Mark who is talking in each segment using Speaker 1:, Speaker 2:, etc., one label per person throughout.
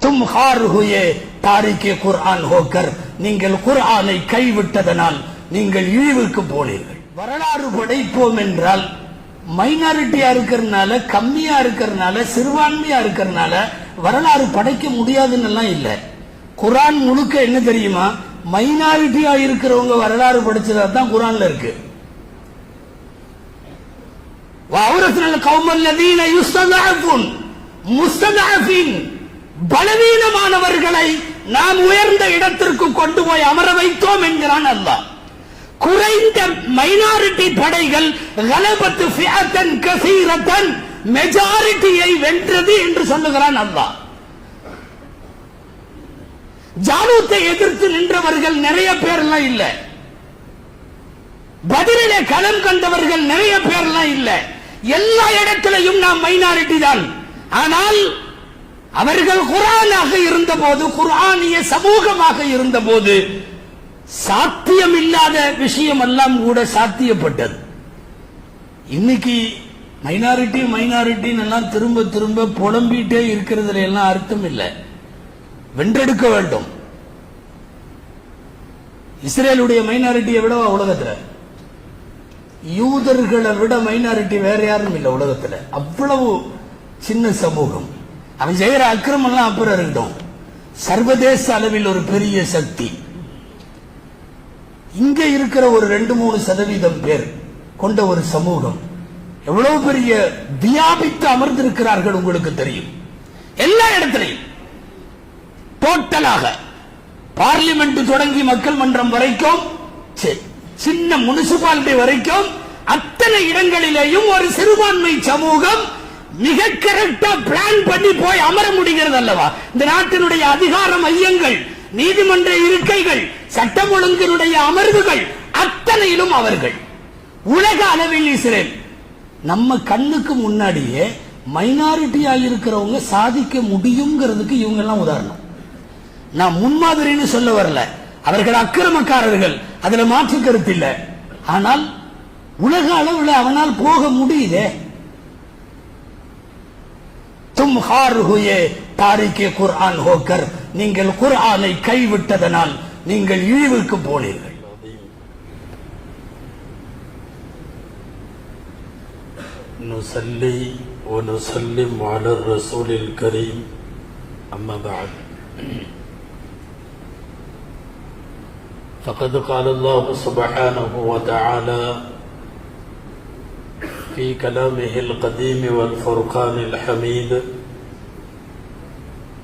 Speaker 1: தும் ஹார் ஹுயே தாரிகே குர்ஆன் ஹோக்கர், நீங்கள் குர்ஆனை கைவிட்டதனால் நீங்கள் இழிவுக்கு போனீர்கள். வரலாறு படைப்போம் என்றால் மைனாரிட்டியா இருக்கிறதுனால, கம்மியா இருக்கிறதுனால, சிறுபான்மையா இருக்கிறதுனால வரலாறு படைக்க முடியாதுன்னு இல்ல. குர்ஆன் முழுக்க என்ன தெரியுமா, மைனாரிட்டியா இருக்கிறவங்க வரலாறு படிச்சதா தான் குர்ஆன்ல இருக்கு. பலவீனமானவர்களை நாம் உயர்ந்த இடத்திற்கு கொண்டு போய் அமர வைத்தோம் என்கிறான் அல்லாஹ். குறைந்த மைனாரிட்டி படைகள் மெஜாரிட்டியை வென்றது என்று சொல்லுகிறான் அல்லாஹ். ஜாலூத்தை எதிர்த்து நின்றவர்கள் நிறைய பேர்லாம் இல்ல, பதிலிலே களம் கண்டவர்கள் நிறைய பேர்லாம் இல்ல. எல்லா இடத்திலையும் நாம் மைனாரிட்டி தான். ஆனால் அவர்கள் குர்ஆனாக இருந்தபோது, குர்ஆனிய சமூகமாக இருந்தபோது சாத்தியம் இல்லாத விஷயம் எல்லாம் கூட சாத்தியப்பட்டது. இன்னைக்கு மைனாரிட்டி மைனாரிட்டி எல்லாம் திரும்ப திரும்ப புலம்பிட்டே இருக்கிறதுல எல்லாம் அர்த்தம் இல்லை. வென்றெடுக்க வேண்டும். இஸ்ரேலுடைய மைனாரிட்டியை விட உலகத்துல, யூதர்களை விட மைனாரிட்டி வேற யாரும் இல்லை உலகத்துல. அவ்வளவு சின்ன சமூகம். அவன் செய்கிற அக்கிரமம் எல்லாம் அப்புறம் இருக்கட்டும், சர்வதேச அளவில் ஒரு பெரிய சக்தி. இங்க இருக்கிற ஒரு 2-3% பேர் கொண்ட ஒரு சமூகம் எவ்வளவு பெரிய வியாபித்து அமர்ந்திருக்கிறார்கள் உங்களுக்கு தெரியும். எல்லா இடத்திலையும் டோட்டலாக, பார்லிமெண்ட் தொடங்கி மக்கள் மன்றம் வரைக்கும், சின்ன முனிசிபாலிட்டி வரைக்கும் அத்தனை இடங்களிலேயும் ஒரு சிறுபான்மை சமூகம் மிக கரெக்டா பிளான் பண்ணி போய் அமர முடிகிறது அல்லவா? இந்த நாட்டினுடைய அதிகார மையங்கள், நீதிமன்ற இருக்கைகள், சட்டம் ஒழுங்கினுடைய அமர்வுகள் அத்தனையிலும் அவர்கள். உலக அளவில் இஸ்ரேல் நம்ம கண்ணுக்கு முன்னாடியே மைனாரிட்டியா இருக்கிறவங்க சாதிக்க முடியுங்கிறதுக்கு இவங்க எல்லாம் உதாரணம். நான் முன்மாதிரின்னு சொல்ல வரல, அவர்கள் அக்கிரமக்காரர்கள், அதுல மாற்று கருத்து இல்லை. ஆனால் உலக அளவில் அவனால் போக முடியுதே. தும் ஹார் ஹுயே தாரிகே குர்ஆன் ஹோக்கர், நீங்கள் குர்ஆனை கைவிட்டதனால் நீங்கள் இழிவுக்கு போனீர்கள்.
Speaker 2: نصلي ونسلم على الرسول الكريم أما بعد فقد قال الله سبحانه وتعالى في كلامه القديم والفرقان الحميد: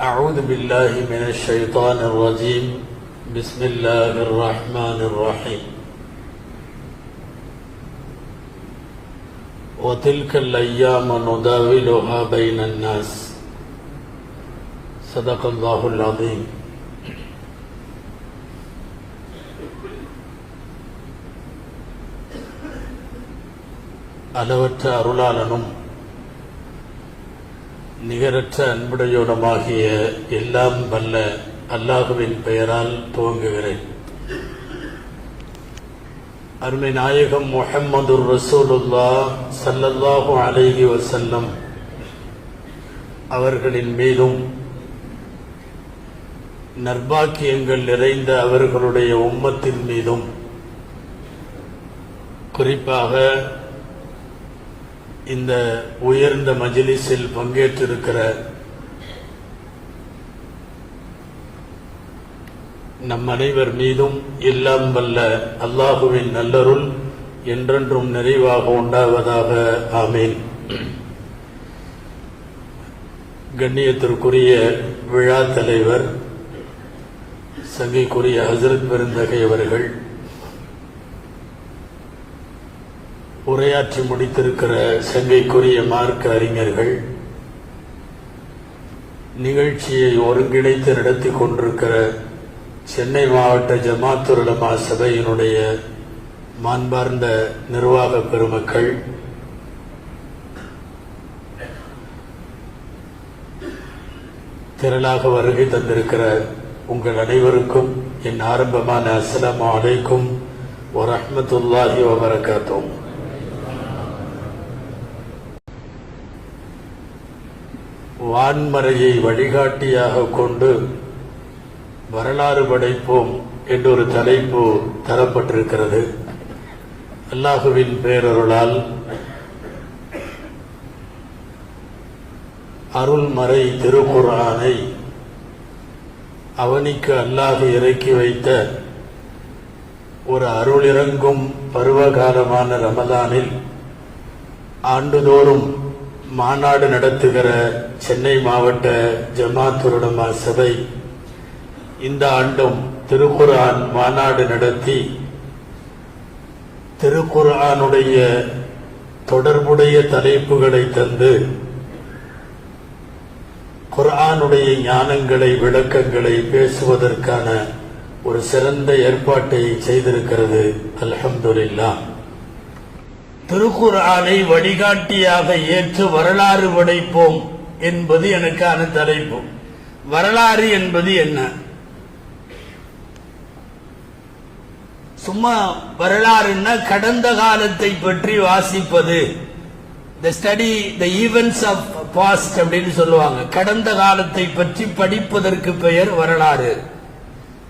Speaker 2: أعوذ بالله من الشيطان الرجيم بسم الله الرحمن الرحيم وتلك الأيام نداولها بين الناس صدق الله العظيم. அளவற்ற அருளாளனும் நிகரற்ற அன்புடையோனுமாகிய எல்லாம் வல்ல அல்லாஹுவின் பெயரால் துவங்குகிறேன். அருமை நாயகம் முஹம்மதுர் ரசூலுல்லாஹ் ஸல்லல்லாஹு அலைஹி வஸல்லம் அவர்களின் மீதும், நற்பாக்கியங்கள் நிறைந்த அவர்களுடைய உம்மத்தின் மீதும், குறிப்பாக இந்த உயர்ந்த மஜ்லிஸில் பங்கேற்றிருக்கிற நம் அனைவர் மீதும் எல்லாம் வல்ல அல்லாஹுவின் நல்லருள் என்றென்றும் நிறைவாக உண்டாவதாக. ஆமீன். கண்ணியத்திற்குரிய விழா தலைவர் சங்கைக்குரிய ஹசரத் பெருந்தகை அவர்கள், உரையாற்றி முடித்திருக்கிற சங்கைக்குரிய மார்க்க அறிஞர்கள், நிகழ்ச்சியை ஒருங்கிணைத்து நடத்தி கொண்டிருக்கிற சென்னை மாவட்ட ஜமாத்துல் உலமா சபையினுடைய மாண்பார்ந்த நிர்வாக பெருமக்கள், திரளாக வருகை தந்திருக்கிற உங்கள் அனைவருக்கும் என் ஆரம்பமான அஸ்ஸலாமு அலைக்கும் வரஹ்மத்துல்லாஹி வபரகாத்துஹு. வான்மறையை வழிகாட்டியாக கொண்டு வரலாறு படைப்போம் என்றொரு தலைப்பு தரப்பட்டிருக்கிறது. அல்லாஹுவின் பேரருளால் அருள்மறை திருக்குர்ஆனை அவனிக்கு அல்லாஹ் இறக்கி வைத்த ஒரு அருளிறங்கும் பருவகாலமான ரமதானில் ஆண்டுதோறும் மாநாடு நடத்துகிற சென்னை மாவட்ட ஜமாத் உலமா சபை இந்த ஆண்டும் திருக்குர்ஆன் மாநாடு நடத்தி திருக்குர்ஆனுடைய தொடர்புடைய தலைப்புகளை தந்து குர்ஆனுடைய ஞானங்களை விளக்கங்களை பேசுவதற்கான ஒரு சிறந்த ஏற்பாட்டை செய்திருக்கிறது. அல்ஹம்துலில்லாஹ்.
Speaker 1: திருக்குர்ஆனை வழிகாட்டியாக ஏற்று வரலாறு படைப்போம் என்பது எனக்கான தலைப்பு. வரலாறு என்பது என்ன? சும்மா வரலாறுன்னா கடந்த காலத்தை பற்றி வாசிப்பது, the study the events of past அப்படின்னு சொல்லுவாங்க. கடந்த காலத்தை பற்றி படிப்பதற்கு பெயர் வரலாறு.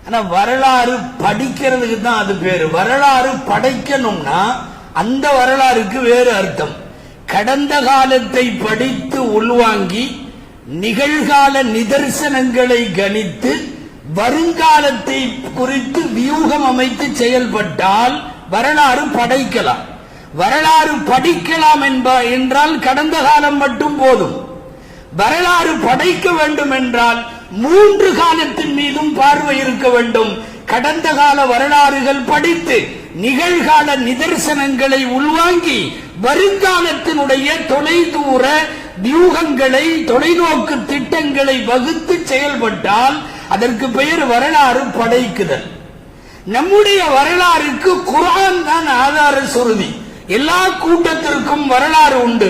Speaker 1: ஆனா வரலாறு படிக்கிறதுக்கு தான் அது பேரு. வரலாறு படைக்கணும்னா அந்த வரலாறுக்கு வேறு அர்த்தம். கடந்த காலத்தை படித்து உள்வாங்கி நிகழ்கால நிதர்சனங்களை கணித்து வருங்காலத்தை குறித்து வியூகம் அமைத்து செயல்பட்டால் வரலாறு படைக்கலாம். வரலாறு படிக்கலாம் என்றால் கடந்த காலம் மட்டும் போதும். வரலாறு படைக்க வேண்டும் என்றால் 3 காலத்தின் மீதும் பார்வை இருக்க வேண்டும். கடந்த கால வரலாறுகள் படித்து நிகழ்கால நிதர்சனங்களை உள்வாங்கி வருங்காலத்தினுடைய தொலைதூர வியூகங்களை தொலைநோக்கு திட்டங்களை வகுத்து செயல்பட்டால் அதற்கு பெயர் வரலாறு படைக்குதல். நம்முடைய வரலாறுக்கு குர்ஆன் தான் ஆதார சுருதி. எல்லா கூட்டத்திற்கும் வரலாறு உண்டு.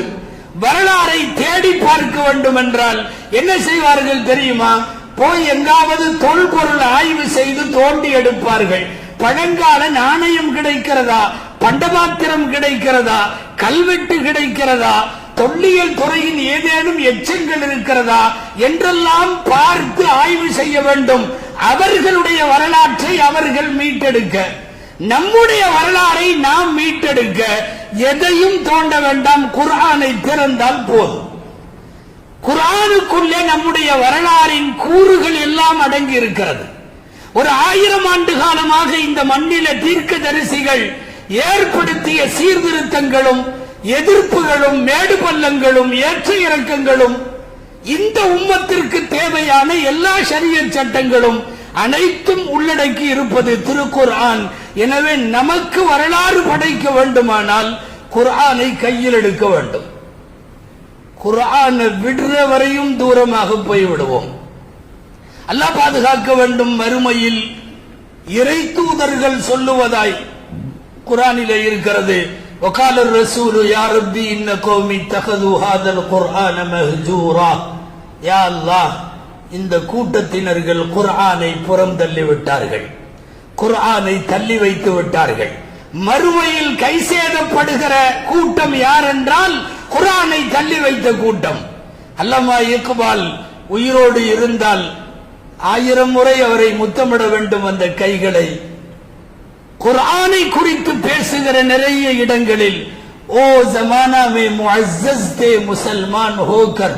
Speaker 1: வரலாறை தேடி பார்க்க வேண்டும் என்றால் என்ன செய்வார்கள் தெரியுமா? போய் எங்காவது தொல்பொருள் ஆய்வு செய்து தோண்டி எடுப்பார்கள். பழங்கால நாணயம் கிடைக்கிறதா, பண்டபாத்திரம் கிடைக்கிறதா, கல்வெட்டு கிடைக்கிறதா, தொல்லியல் துறையின் ஏதேனும் எச்சங்கள் இருக்கிறதா என்றெல்லாம் பார்த்து ஆய்வு செய்ய வேண்டும். அவர்களுடைய வரலாற்றை அவர்கள் மீட்டெடுக்க, நம்முடைய வரலாறை நாம் மீட்டெடுக்க எதையும் தோண்ட வேண்டாம். குர்ஆனை திறந்தால் போதும். குர்ஆனுக்குள்ளே நம்முடைய வரலாறின் கூறுகள் எல்லாம் அடங்கி இருக்கிறது. ஒரு 1000 ஆண்டு காலமாக இந்த மண்ணில தீர்க்கதரிசிகள் ஏற்படுத்திய சீர்திருத்தங்களும் எதிர்ப்புகளும் மேடு பள்ளங்களும் ஏற்ற இறக்கங்களும் இந்த உம்மத்திற்கு தேவையான எல்லா ஷரியத் சட்டங்களும் அனைத்தும் உள்ளடக்கி இருப்பது திருக்குர்ஆன். எனவே நமக்கு வரலாறு படைக்க வேண்டுமானால் குர்ஆனை கையில் எடுக்க வேண்டும். குர்ஆனை விடுற வரையும் தூரமாக போய்விடுவோம். அல்லாஹ் பாதுகாக்க வேண்டும். மறுமையில் இறை தூதர்கள் சொல்லுவதாய் குர்ஆனிலே இருக்கிறது, وقال الرسول يا ربي إن قومي اتخذوا هذا القرآن مهجورا. யா அல்லாஹ், இந்த கூட்டத்தினர்கள் குர்ஆனை புறம் தள்ளி விட்டார்கள், குர்ஆனை தள்ளி வைத்து விட்டார்கள். மறுமையில் கைசேதப்படுகிற கூட்டம் யார் என்றால் குர்ஆனை தள்ளி வைத்த கூட்டம். அல்லாமா இக்பால் உயிரோடு இருந்தால் 1000 முறை அவரை முத்தமிட வேண்டும். அந்த கைகளை குர்ஆனை குறித்து பேசுகிற நிறைய இடங்களில் ஓ ஜமானா மே முஅஸ்ஸஸ் தே முசல்மான் ஹோகர்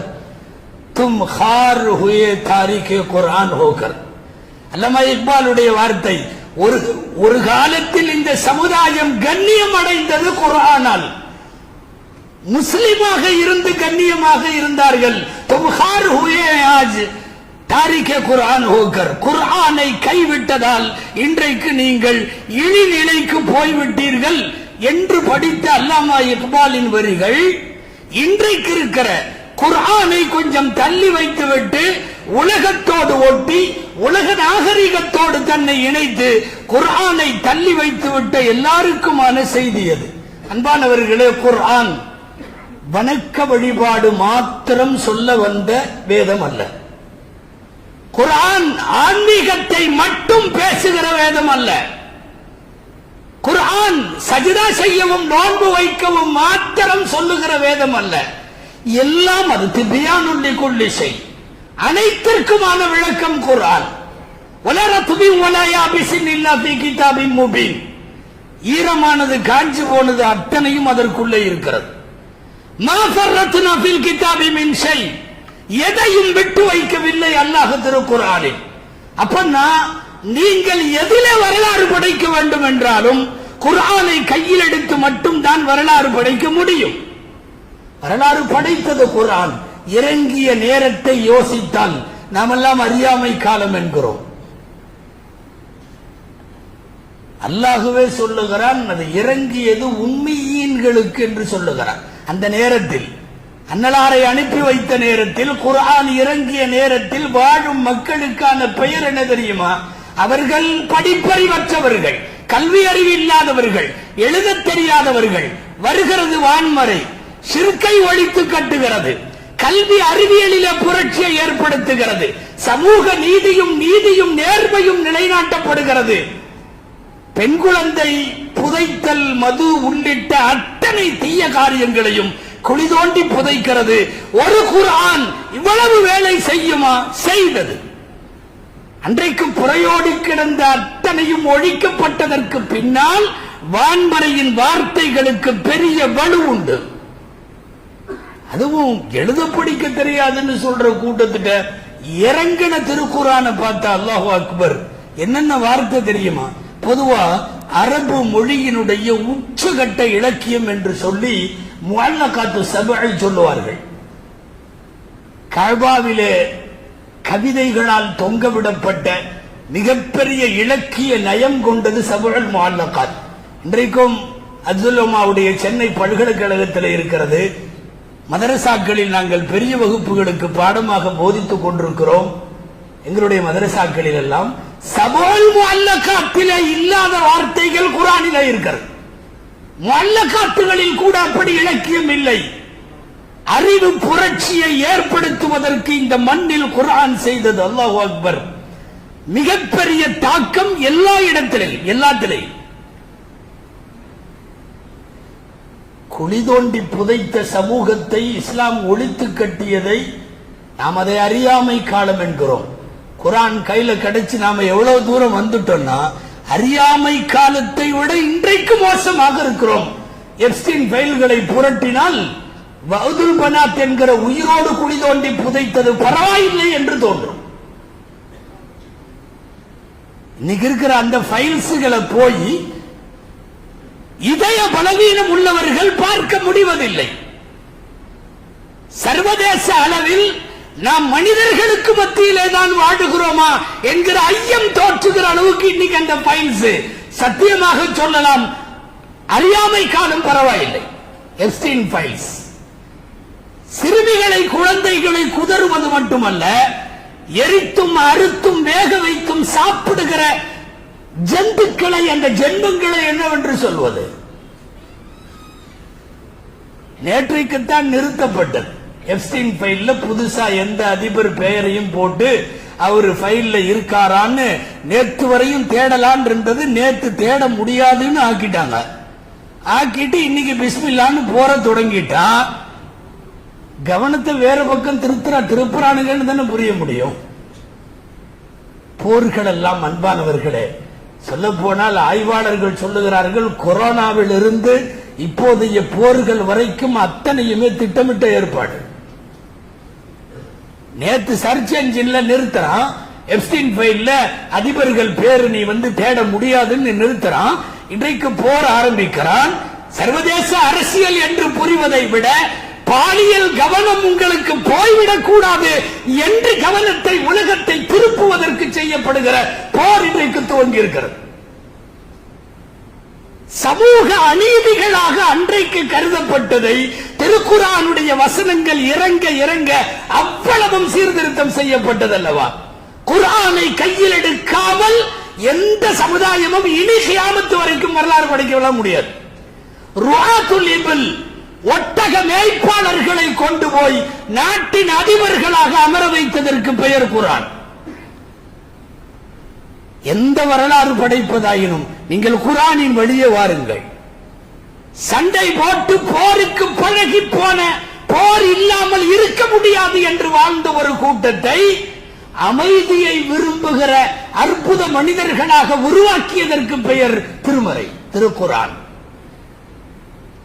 Speaker 1: தும் खार हुए तारीख कुरान होकर. அல்லமா இக்பாலுடைய வார்த்தை. ஒரு காலத்தில் இந்த சமுதாயம் கண்ணியம் அடைந்தது குர்ஆனால். முஸ்லிமாக இருந்து கண்ணியமாக இருந்தார்கள். தும் खार हुए आज तारीख कुरान होकर. குர்ஆனை கைவிட்டதால் இன்றைக்கு நீங்கள் இழிநிலைக்கு போய்விட்டீர்கள் என்று படித்த அல்லாமா இக்பாலின் வரிகள் இன்றைக்கு இருக்கிற குர்ஆனை கொஞ்சம் தள்ளி வைத்துவிட்டு உலகத்தோடு ஒட்டி உலக நாகரிகத்தோடு தன்னை இணைத்து குர்ஆனை தள்ளி வைத்துவிட்ட எல்லாருக்குமான செய்தி அது. அன்பானவர்களே, குர்ஆன் வணக்க வழிபாடு மாத்திரம் சொல்ல வந்த வேதம் அல்ல. குர்ஆன் ஆன்மீகத்தை மட்டும் பேசுகிற வேதம் அல்ல. குர்ஆன் சஜ்தா செய்யவும் நோன்பு வைக்கவும் மாத்திரம் சொல்லுகிற வேதம் அல்ல. எல்லாம் அது திபியானுல்லி குல்லி ஷை, அனைத்திற்குமான விளக்கம் குர்ஆன். வலா ரத்பி வலா யாபிஸின் இல்லா ஃபீ கிதாபின் முபீன். ஈரமானது காஞ்சி போனது அத்தனையும் அதற்குள்ளே இருக்கிறது. மா ஃபர்ரத்னா ஃபில் கிதாபி மின் ஷை, எதையும் விட்டு வைக்கவில்லை அல்லாஹ் திருக்குர்ஆனில். அப்பன்னா நீங்கள் எதிலே வரலாறு படைக்க வேண்டும் என்றாலும் குர்ஆனை கையில் எடுத்து மட்டும் தான் வரலாறு படைக்க முடியும். வரலாறு படைத்தது குர்ஆன். இறங்கிய நேரத்தை யோசித்தால் நாமெல்லாம் அறியாமை காலம் என்கிறோம். அல்லாஹுவே சொல்லுகிறான், அது இறங்கியது உம்மீன்களுக்கு என்று சொல்லுகிறான். அந்த நேரத்தில் அன்னலாரை அனுப்பி வைத்த நேரத்தில், குர்ஆன் இறங்கிய நேரத்தில் வாழும் மக்களுக்கான பெயர் என்ன தெரியுமா? அவர்கள் படிப்பறிவற்றவர்கள், கல்வி அறிவு இல்லாதவர்கள், எழுத தெரியாதவர்கள். வருகிறது வான்மறை, ஷிர்கை ஒழித்து கட்டுகிறது, கல்வி அறிவியலிலே புரட்சியை ஏற்படுத்துகிறது, சமூக நீதியும் நேர்மையும் நிலைநாட்டப்படுகிறது. பெண் குழந்தை புதைத்தல், மது உள்ளிட்ட அத்தனை தீய காரியங்களையும் குழி தோண்டி புதைக்கிறது. ஒரு குர்ஆன் இவ்வளவு வேலை செய்யுமா? செய்தது. அன்றைக்கு புறையோடி கிடந்த அத்தனையும் ஒழிக்கப்பட்டதற்கு பின்னால் வான்மறையின் வார்த்தைகளுக்கு பெரிய வலு உண்டு. அதுவும் எழுத படிக்க தெரியாதுன்னு சொல்ற கூட்டத்திட்ட இறங்கின திருக்குர்ஆன பார்த்தா அல்லாஹு அக்பர், என்னென்ன வார்த்தை தெரியுமா? பொதுவா அரபு மொழியினுடைய உச்சகட்ட இலக்கியம் என்று சொல்லி முஅல்லகாத்து சபஐ சொல்லுவார்கள். கஅபாவிலே கவிதைகளால் தொங்கவிடப்பட்ட மிகப்பெரிய இலக்கிய நயம் கொண்டது சபுல் முஅல்லகாத். இன்றைக்கும் அப்துல் உமாவுடைய சென்னை பல்கலைக்கழகத்தில் இருக்கிறது. மதரசாக்களில் நாங்கள் பெரிய வகுப்புகளுக்கு பாடமாக போதித்துக் கொண்டிருக்கிறோம். எங்களுடைய மதரசாக்களில் எல்லாம் சபுல் முஅல்லகாத்திலே இல்லாத வார்த்தைகள் குர்ஆனிலே இருக்கிறது. முஅல்லகாத்துகளில் கூட அப்படி இலக்கியம் இல்லை. அறிவு புரட்சியை ஏற்படுத்துவதற்கு இந்த மண்ணில் குர்ஆன் செய்தது அல்லாஹு அக்பர். மிகப்பெரிய தாக்கம் எல்லா இடத்திலையும், எல்லாத்திலையும். குழி தோண்டி புதைத்த சமூகத்தை இஸ்லாம் ஒழித்து கட்டியதை நாம் அதை அறியாமை காலம் என்கிறோம். குர்ஆன் கையில கிடைச்சு நாம எவ்வளவு தூரம் வந்துட்டோம்னா அறியாமை காலத்தை விட இன்றைக்கு மோசமாக இருக்கிறோம். எப்ஸ்டீன் ஃபைல்களை புரட்டினால் வஅதுல் பனாத் என்கிற உயிரோடு குழி தோண்டி புதைத்தது பரவாயில்லை என்று தோன்றும். இன்னைக்கு இருக்கிற அந்த ஃபைல்ஸ்களை போய் இதய பலவீனம் உள்ளவர்கள் பார்க்க முடிவதில்லை. சர்வதேச அளவில் நாம் மனிதர்களுக்கு மத்தியிலே தான் வாழுகிறோமா என்கிற ஐயம் தோற்றுகிற அளவுக்கு இன்னைக்கு அந்த ஃபைல்ஸ், சத்தியமாக சொல்லலாம், அறியாமை காலம் பரவாயில்லை. எப்ஸ்டீன் ஃபைல்ஸ் சிறுமிகளை, குழந்தைகளை குதறுவது மட்டுமல்ல, எரித்தும் அறுத்தும் வேக வைத்தும் சாப்பிடுகிற ஜந்துக்களை, அந்த ஜென்மங்களை என்னவென்று சொல்வது? நேற்றைக்குத்தான் நிறுத்தப்பட்டது. எப்ஸ்டீன் ஃபைல்ல புதுசா எந்த அதிபர் பெயரையும் போட்டு அவர் ஃபைல்ல இருக்காரான்னு நேற்று வரையும் தேடலான் இருந்தது. நேற்று தேட முடியாதுன்னு ஆக்கிட்டாங்க. ஆக்கிட்டு இன்னைக்கு பிஸ்மில்லான்னு போற தொடங்கிட்டா கவனத்தை வேற பக்கம் திருப்புறானுங்கன்னு தானே புரிய முடியும். போர்கள் எல்லாம் அன்பானவர்களே, சொல்ல போனால் ஆய்வாளர்கள் சொல்லுகிறார்கள், கொரோனாவில் இருந்து இப்போதைய போர்கள் வரைக்கும் அத்தனையுமே திட்டமிட்ட ஏற்பாடு. நேத்து சர்ச் என்ஜின்ல நிறுத்துறான், எப்ஸ்டீன் ஃபைல்ல அதிபர்கள் பேரு நீ தேட முடியாதுன்னு நிறுத்துறான். இன்றைக்கு போர் ஆரம்பிக்கிறான். சர்வதேச அரசியல் என்று புரிவதை விட பாலியல் கவனம் உங்களுக்கு போய்விடக் கூடாது என்று கவனத்தை, உலகத்தை திருப்புவதற்கு செய்யப்படுகிற போர் இன்றைக்கு துவங்கி இருக்கிறது. சமூக அநீதிகளாக அன்றைக்கு கருதப்பட்டதை திருக்குர்ஆனுடைய வசனங்கள் இறங்க இறங்க அவ்வளவும் சீர்திருத்தம் செய்யப்பட்டதல்லவா? குர்ஆனை கையில் எடுக்காமல் எந்த சமுதாயமும் இனி கியாமத்து வரைக்கும் வரலாறு படிக்க முடியாது. ருஆத்துல் இபில், ஒட்டக மேய்ப்பாளர்களை கொண்டு போய் நாட்டின் அதிபர்களாக அமர வைத்ததற்கு பெயர் குர்ஆன். எந்த வரலாறு படைப்பதாயினும் நீங்கள் குர்ஆனின் வழியே வாருங்கள். சண்டை போட்டு போருக்கு பழகி போன போர் இல்லாமல் இருக்க முடியாது என்று வாழ்ந்த ஒரு கூட்டத்தை அமைதியை விரும்புகிற அற்புத மனிதர்களாக உருவாக்கியதற்கு பெயர் திருமறை, திருக்குர்ஆன்.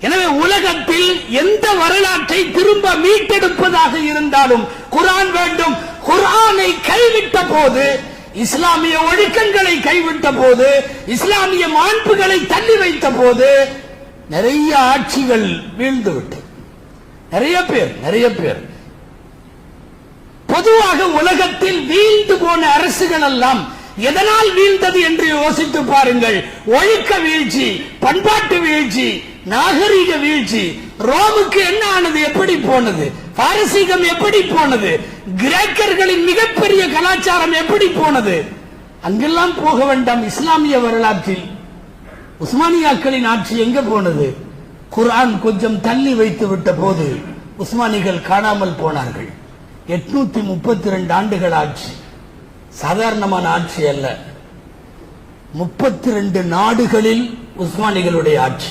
Speaker 1: எனவே உலகத்தில் எந்த வரலாற்றை திரும்ப மீட்டெடுப்பதாக இருந்தாலும் குர்ஆன் வேண்டும். குர்ஆனை கைவிட்ட போது, இஸ்லாமிய ஒழுக்கங்களை கைவிட்ட போது, இஸ்லாமிய மாண்புகளை தள்ளி வைத்த போது நிறைய ஆட்சிகள் வீழ்ந்துவிட்டு, நிறைய பேர் பொதுவாக உலகத்தில் வீழ்ந்து போன அரசுகள் எல்லாம் எதனால் வீழ்ந்தது என்று யோசித்து பாருங்கள். ஒழுக்க வீழ்ச்சி, பண்பாட்டு வீழ்ச்சி, நாகரிக வீழ்ச்சி. ரோமுக்கு என்ன ஆனது? எப்படி போனது? பாரசீகம் எப்படி போனது? கிரேக்கர்களின் மிகப்பெரிய கலாச்சாரம் எப்படி போனது? அங்கெல்லாம் போக வேண்டாம். இஸ்லாமிய வரலாற்றில் உஸ்மானியாக்களின் ஆட்சி எங்க போனது? குர்ஆன் கொஞ்சம் தள்ளி வைத்து விட்ட போது உஸ்மானிகள் காணாமல் போனார்கள். 832 ஆண்டுகள் ஆட்சி, சாதாரணமான ஆட்சி அல்ல. 32 நாடுகளில் உஸ்மானிகளுடைய ஆட்சி,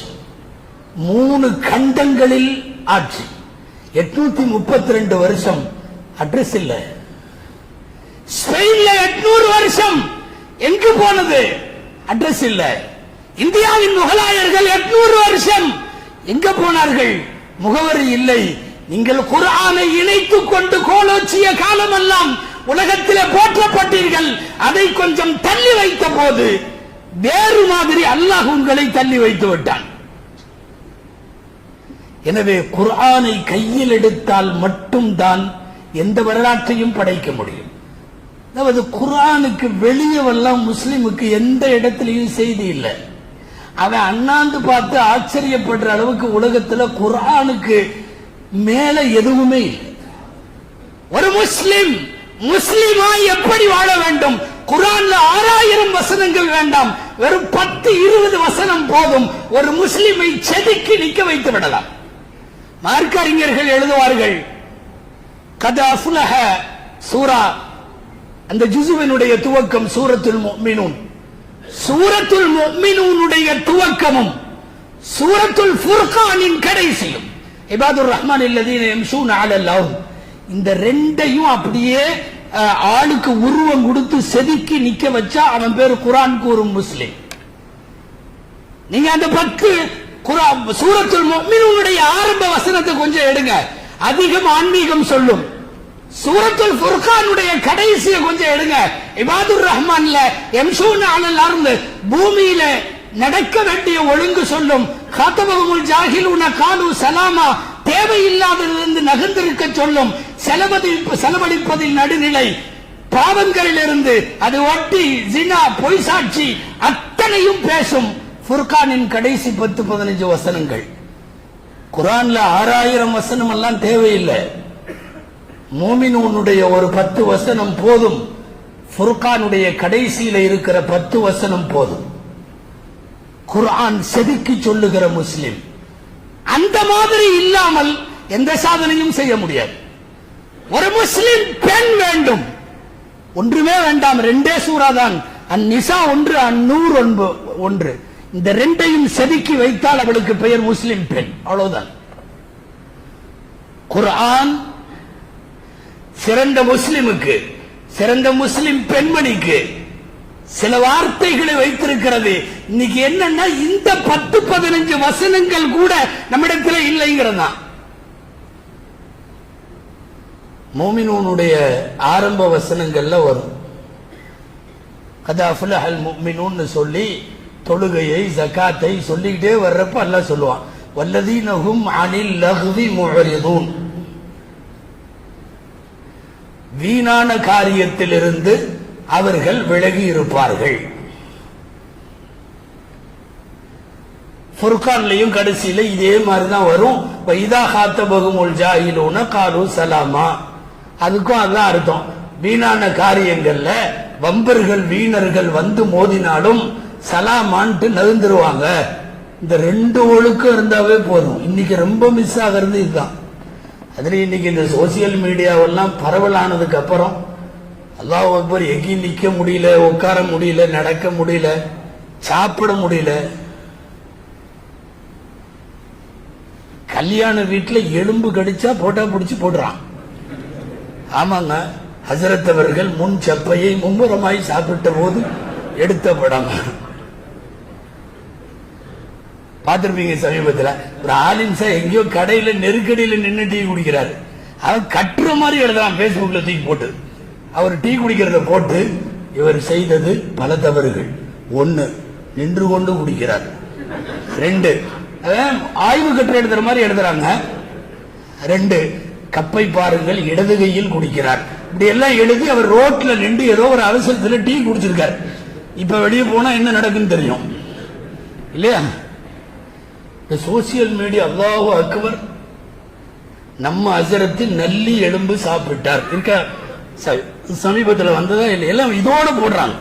Speaker 1: 3 கண்டங்களில் ஆட்சி. 832 வருஷம் அட்ரஸ் இல்ல. ஸ்பெயின்ல 800 வருஷம் எங்கு போனது? அட்ரஸ் இல்ல. இந்தியாவின் முகலாயர்கள் 800 வருஷம் எங்க போனார்கள்? முகவரி இல்லை. நீங்கள் குர்ஆனை இணைத்துக் கொண்டு கோலோச்சிய காலமெல்லாம் உலகத்திலே போற்றப்பட்டீர்கள். அதை கொஞ்சம் தள்ளி வைத்த போது வேறு மாதிரி அல்லாஹ் உங்களை தள்ளி வைத்து விட்டான். எனவே குர்ஆனை கையில் எடுத்தால் மட்டும்தான் எந்த வரலாற்றையும் படைக்க முடியும். அதாவது குர்ஆனுக்கு வெளியே எல்லாம் முஸ்லிமுக்கு எந்த இடத்திலையும் செய்தி இல்லை. அவன் அண்ணாந்து பார்த்து ஆச்சரியப்படுற அளவுக்கு உலகத்தில் குர்ஆனுக்கு மேல எதுவுமே இல்லை. ஒரு முஸ்லிம் முஸ்லிமாய் எப்படி வாழ வேண்டும்? குர்ஆன்ல 6000 வசனங்கள் வேண்டாம், வெறும் 10-20 வசனம் போதும். ஒரு முஸ்லிமை செதுக்கி நிக்க வைத்து விடலாம். மார்க்க அறிஞர்கள் எழுதுவார்கள், கத் அஃப்லஹ சூரா, அந்த ஜுசுவினுடைய துவக்கம் சூரத்துல் முஃமினூன். சூரத்துல் முஃமினூனுடைய துவக்கமும் சூரத்துல் ஃபுர்கானின் கடைசியும் இபாதுர் ரஹ்மான் அல்லதீன யம்ஷூன அலல் அர்த், இந்த ரெண்டையும் அப்படியே ஆளுக்கு உருவம் கொடுத்து செதுக்கி நிக்க வச்சா அவன் பேரு குர்ஆன் கூறும் முஸ்லிம். நீங்க அந்த 10 சூரத்துல் முஃமினூனுடைய ஆரம்ப வசனத்தை கொஞ்சம் எடுங்க, அதிகம் ஆன்மீகம் சொல்லும். சூரத்துல் ஃபுர்கானுடைய கடைசியை கொஞ்சம் எடுங்க, இபாதுர் ரஹ்மான்ல யம்ஷூன அலல் அர்த், பூமியில நடக்க வேண்டிய ஒழுங்கு சொல்லும். காத்தபகுல் ஜாஹிலூன காலு சலாமா, தேவையில்லாததிலிருந்து நகர்ந்திருக்க சொல்லும். செலவழிப்பதில் நடுநிலை, பாவங்களில் இருந்து அது வட்டி, ஜினா, பொய் சாட்சி அத்தனையும் பேசும். ஃபுர்கானின் கடைசி 10-15 வசனங்கள். குர்ஆன்ல 6000 வசனம் எல்லாம் தேவையில்லை. மூமினூனுடைய ஒரு 10 வசனம் போதும். ஃபுர்கானுடைய கடைசியில இருக்கிற 10 வசனம் போதும். குர்ஆன் செதுக்கி சொல்லுகிற முஸ்லிம். அந்த மாதிரி இல்லாமல் எந்த சாதனையும் செய்ய முடியாது. ஒரு முஸ்லிம் பெண் வேண்டும், ஒன்றுமே வேண்டாம், 2 சூரா தான், அந்நிசா 1, அந்நூர் 1. இந்த 2ஐயும் செதுக்கி வைத்தால் அவளுக்கு பெயர் முஸ்லிம் பெண், அவ்வளவுதான். குர்ஆன் சிறந்த முஸ்லிமுக்கு, சிறந்த முஸ்லிம் பெண்மணிக்கு சில வார்த்தைகளை வைத்திருக்கிறது. இன்னைக்கு என்னன்னா இந்த 10-15 வசனங்கள் கூட நம்மிடத்தில் இல்லைங்கிறதா. மூமினூனுடைய ஆரம்ப வசனங்கள்ல வரும், கத் அஃப்லஹல் முஃமினூன் சொல்லி தொழுகையை ஜகாத்தை சொல்லிக்கிட்டே வர்றப்ப அல்லாஹ் சொல்லுவான், வல்லதீன ஹும் அனில் லஹ்வி முஅரிதூன், வீணான காரியத்திலிருந்து அவர்கள் விலகி இருப்பார்கள். ஃபுர்கான்லயும் கடைசியில இதே மாதிரிதான் வரும், வைதா காத்தபகுல் ஜாஹிலூன காலு சலாமா. அதுக்கும் அதுதான் அர்த்தம். வீணான காரியங்கள்ல வம்பர்கள் வீணர்கள் வந்து மோதினாலும் சலாமான்ட்டு நகர்ந்துருவாங்க. இந்த 2 ஒழுக்கம் இருந்தாவே போதும். இன்னைக்கு ரொம்ப மிஸ் ஆகிறது இதுதான். அதுல இன்னைக்கு இந்த சோசியல் மீடியாவெல்லாம் பரவலானதுக்கு அப்புறம் அல்லாஹ் அக்பர், எங்கேயும் நிக்க முடியல, உட்கார முடியல, நடக்க முடியல, சாப்பிட முடியல. கல்யாண வீட்டில் எலும்பு கடிச்சா போட்டா பிடிச்சி போடுறான். ஆமாங்க, ஹசரத் அவர்கள் முன் செப்பையை மும்முரமாய் சாப்பிட்ட போது எடுத்த படம் பார்த்திருப்பீங்க. சமீபத்தில் ஒரு ஆலிம்சா எங்கேயோ கடையில நெருக்கடியில நின்று டீ குடிக்கிறாரு. அவன் கட்டுற மாதிரி எழுதுறான் பேஸ்புக்ல தூக்கி போட்டு. அவர் டீ குடிக்கிறத போட்டு இவர் செய்தது பல தவறுகள். 1, நின்று கொண்டு குடிக்கிறார். 2, ஆய்வு கட்டுரை எழுதுற மாதிரி எழுதுறாங்க. 2, கப்பை பாருங்கள் இடது கையில் குடிக்கிறார். இப்படி எல்லாம் எழுதி அவர் ரோட்ல நின்று ஏதோ ஒரு அவசரத்தில் டீ குடிச்சிருக்கார். இப்ப வெளியே போனா என்ன நடக்குன்னு தெரியும் இல்லையா? இந்த சோசியல் மீடியா அல்லாஹு அக்பர். நம்ம ஹஸரத்தில் நல்லி எலும்பு சாப்பிட்டார் இருக்க சமீபத்தில் வந்ததா இல்லை, எல்லாம் இதோட போடுறாங்க.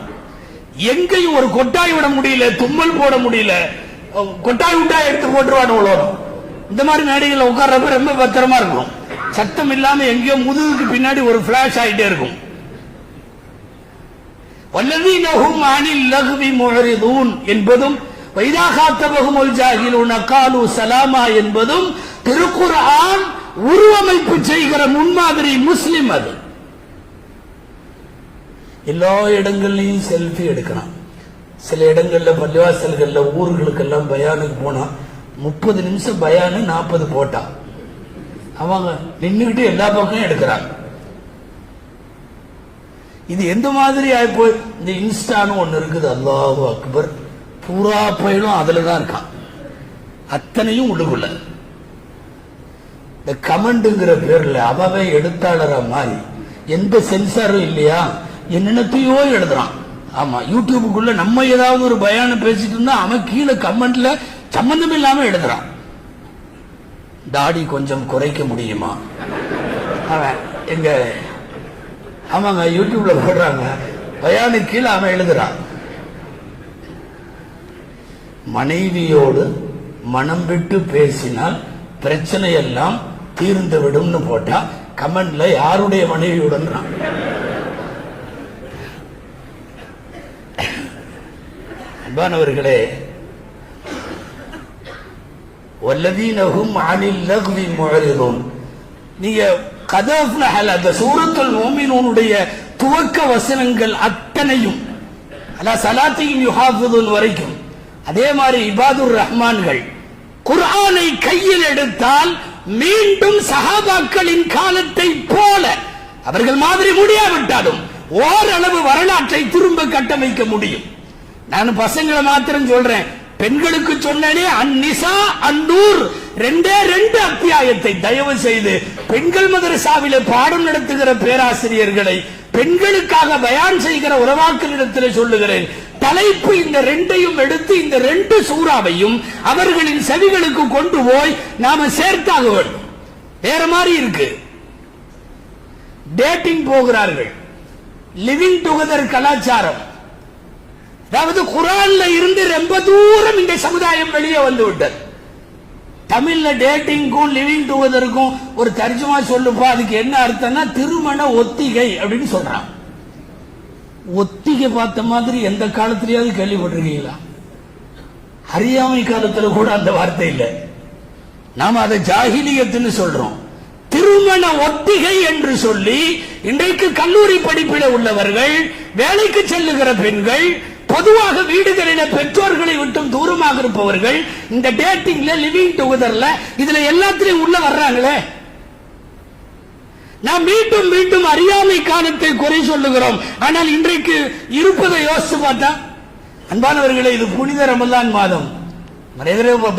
Speaker 1: எங்கேயும் ஒரு கொட்டாய் விட முடியல, தும்மல் போட முடியல, கொட்டாய் விட்டா எடுத்து போட்டுருவானு. இந்த மாதிரி மேடைகளில் உட்கார்றப்ப ரொம்ப பத்திரமா இருக்கும். சத்தம் இல்லாம எங்கேயோ முதுகுக்கு பின்னாடி ஒரு பிளாஷ் ஆயிட்டே இருக்கும். வல்லதீன ஹும் அனில் லஹ்வி முஅரிதூன் என்பதும் வைதா காத்தபஹுமுல் ஜாஹிலூன காலு சலாமா என்பதும் திருக்குர்ஆன் உருவமைப்பு செய்கிற முன்மாதிரி முஸ்லிம். அது எல்லா இடங்கள்லையும் செல்ஃபி எடுக்கிறான். சில இடங்கள்ல பள்ளிவாசல்கள்ல ஊர்களுக்கெல்லாம் பயானுக்கு போனா 30 நிமிஷம் பயானு 40 போட்டா அவங்க நின்றுகிட்டு எல்லா பக்கம் எடுக்கிறாங்க. இது எந்த மாதிரி ஆயிப்போ? இந்த இன்ஸ்டான்னு ஒண்ணு இருக்குது, அல்லாஹு அக்பர். பூரா பயிலும் அதுலதான் இருக்கான், அத்தனையும் உள்ளுக்குள்ள. இந்த கமெண்ட்ங்கிற பேர்ல அவவே எழுத்தாளரா மாறி எந்த சென்சாரும் இல்லையா என்னென்னத்தையோ எழுதுறான். ஆமா, யூடியூபுக்குள்ள நம்ம ஏதாவது ஒரு பயானம் பேசிட்டு இருந்தா அவன் கீழே கமெண்ட்ல சம்பந்தம் இல்லாம எழுதுறான். தாடி கொஞ்சம் குறைக்க முடியுமா? அவன் எங்க ஆமாங்க யூடியூப்ல போடுறாங்க, பயானு கீழே அவன் எழுதுறான். மனைவியோடு மனம் விட்டு பேசினால் பிரச்சனை எல்லாம் தீர்ந்து விடும்னு போட்டா கமெண்ட்ல யாருடைய மனைவியுடன் அன்பானவர்களே, வல்லதீனஹும் அனில் லஹ்வி முஅரிதூன். நீங்க கதஃப்லஹல் அந்த சூரத்துல் முஃமினூனுடைய துவக்க வசனங்கள் அத்தனையும் அலா ஸலாத்திஹிம் யுஹாஃபிதுன் வரைக்கும், அதே மாதிரி இபாதுர் ரஹ்மான்கள் குர்ஆனை கையில் எடுத்தால் மீண்டும் சஹாபாக்களின் காலத்தை போல அவர்கள் மாதிரி முடியாவிட்டாலும் ஓரளவு வரலாற்றை திரும்ப கட்டமைக்க முடியும். நான் பசங்களை மாத்திரம் சொல்றேன், பெண்களுக்கு சொன்னே அந்நிசா அன்னூர் 2 அத்தியாயத்தை தயவு செய்து பெண்கள் மதரசாவில பாடம் நடத்துகிற பேராசிரியர்களை, பெண்களுக்காக பயான் செய்கிற உலமாக்களிடத்தில் சொல்லுகிறேன், தலைப்பு இந்த 2ஐயும் எடுத்து இந்த 2 சூறாவையும் அவர்களின் செவிகளுக்கு கொண்டு போய் நாம சேர்த்தாக வேண்டும். வேற மாதிரி இருக்கு. டேட்டிங் போகிறார்கள், லிவிங் டுகெதர் கலாச்சாரம். அதாவது குர்ஆன்ல இருந்து ரொம்ப தூரம் இந்த சமுதாயம் வெளியே வந்து விட்டது. தமிழ்ல டேட்டிங்கும் லிவிங் டுகெதருக்கும் ஒரு தர்ஜுமா சொல்லுப்பா, அதுக்கு என்ன அர்த்தம்னா திருமண ஒத்திகை அப்படின்னு சொல்றான். ஒத்திகை பார்த்த மாதிரி எந்த காலத்திலேயாவது கேள்விப்பட்டிருக்கீங்களா? அறியாமை காலத்துல கூட அந்த வார்த்தை இல்லை. நாம அதை ஜாஹிலியத்துன்னு சொல்றோம். திருமண ஒத்திகை என்று சொல்லி இன்றைக்கு கல்லூரி படிப்பில உள்ளவர்கள், வேலைக்கு செல்லுகிற பெண்கள், பொதுவாக வீடுகளில பெற்றோர்களை விட்டும் தூரமாக இருப்பவர்கள் இந்த டேட்டிங்ல லிவிங் டுகெதர்ல இதுல எல்லாத்திலையும் உள்ள வர்றாங்களே. நாம் மீண்டும் மீண்டும் அறியாமை காலத்தை குறை சொல்லுகிறோம். ஆனால் இன்றைக்கு இருப்பதை யோசிச்சு பார்த்தா, அன்பானவர்களே, இது புனித ரமலான் மாதம்.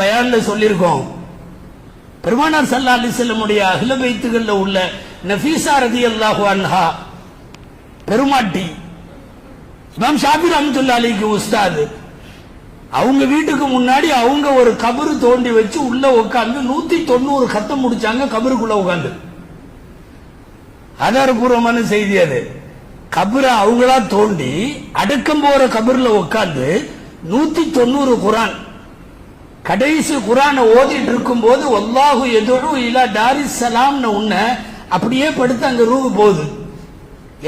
Speaker 1: பயான்ல சொல்லியிருக்கோம், பெருமானார் ஸல்லல்லாஹு அலைஹி வஸல்லமுடைய அஹ்ல பைத்துகள்ல உள்ள நஃபீஸா ரலியல்லாஹு அன்ஹா பெருமாட்டி, இமாம் ஷாஃபி ரஹ்மத்துல்லாஹி அலைஹி உஸ்தாது, அவங்க வீட்டுக்கு முன்னாடி அவங்க ஒரு கபரு தோண்டி வச்சு உள்ள உட்கார்ந்து 190 கத்தம் முடிச்சாங்க. கபருக்குள்ள உட்கார்ந்து, ஆதாரபூர்வமான செய்தி அது. கபரை அவங்களா தோண்டி அடக்கம் போற கபர்ல உட்கார்ந்து 190 குர்ஆன், கடைசி குர்ஆனை ஓதிட்டு இருக்கும் போது வல்லாஹு யதுஉ இலா தாரிஸ் ஸலாம்னு உன்ன அப்படியே படுத்து அங்க ரூஹ் போகுது.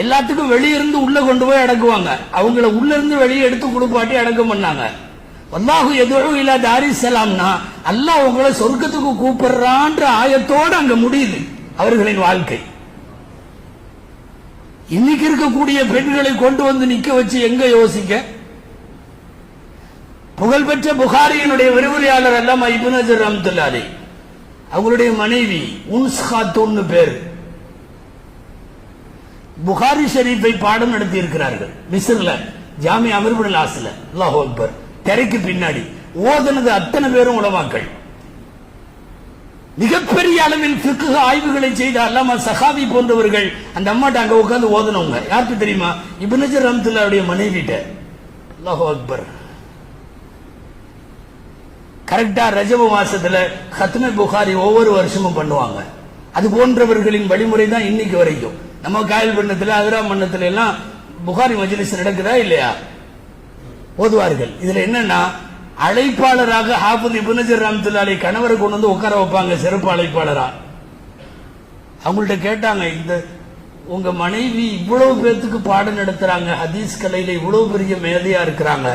Speaker 1: எல்லாத்துக்கும் வெளியிருந்து உள்ள கொண்டு போய் அடக்குவாங்க, அவங்கள உள்ள இருந்து வெளியே எடுத்து குடுப்பாட்டி அடக்கம் பண்ணாங்க. வல்லாஹு யதுஉ இலா தாரிஸ்ஸலாம்னா அல்லாஹ் உங்களை சொர்க்கத்துக்கு கூப்பிடுறான்ற ஆயத்தோடு அங்க முடியுது அவர்களின் வாழ்க்கை. இன்னைக்கு இருக்கக்கூடிய பெண்களை கொண்டு வந்து நிக்க வச்சு எங்க யோசிக்க? புகழ்பெற்ற புகாரியினுடைய விரிவுரையாளர் அல்லாமா இப்னு ஹஜர் ரஹ்மத்துல்லாஹி அலைஹி அவங்களுடைய மனைவி உன்ஸ் காத்தூன் பேர் புகாரி ஷரீஃபை பாடம் நடத்தி இருக்கிறார்கள் மிஸ்ர்ல ஜாமி அமர் இப்னு ஆஸ்ல. அல்லாஹு அக்பர். திரைக்கு பின்னாடி ஓதுனது அத்தனை பேரும் உலமாக்கள். மிகப்பெரிய அளவில் ஃபிக்ஹ் ஆய்வுகளை செய்த அல்லாமா சஹாபி போன்றவர்கள் அந்த அம்மாட்ட அங்க உட்கார்ந்து ஓதுனவங்க. யாருக்கு தெரியுமா? இப்னு ஹஜர் ரஹ்மத்துல்லாஹி மனைவிட்ட. அல்லாஹு அக்பர். கரெக்டா ரஜப மாசத்துல ஹத்மே புகாரி ஒவ்வொரு வருஷமும் பண்ணுவாங்க. அது போன்றவர்களின் வழிமுறை தான் இன்னைக்கு வரைக்கும். நம்ம காயல் பண்ணத்துல அதிரா மன்னத்துல எல்லாம் புகாரி மஜ்லிஸ் நடக்குதா இல்லையா? ஓதுவார்கள். இதுல என்னன்னா அழைப்பாளராக ஹாஃபிஸ் இப்னு ஹஜர் ரஹ்மத்துல்லாஹி அலைஹி கணவரை கொண்டு வந்து உட்கார வைப்பாங்க சிறப்பு அழைப்பாளரா. அவங்கள்ட்ட கேட்டாங்க, இந்த உங்க மனைவி இவ்வளவு பேத்துக்கு பாடம் நடத்துறாங்க, ஹதீஸ் கலையில இவ்வளவு பெரிய மேதையா இருக்கிறாங்க.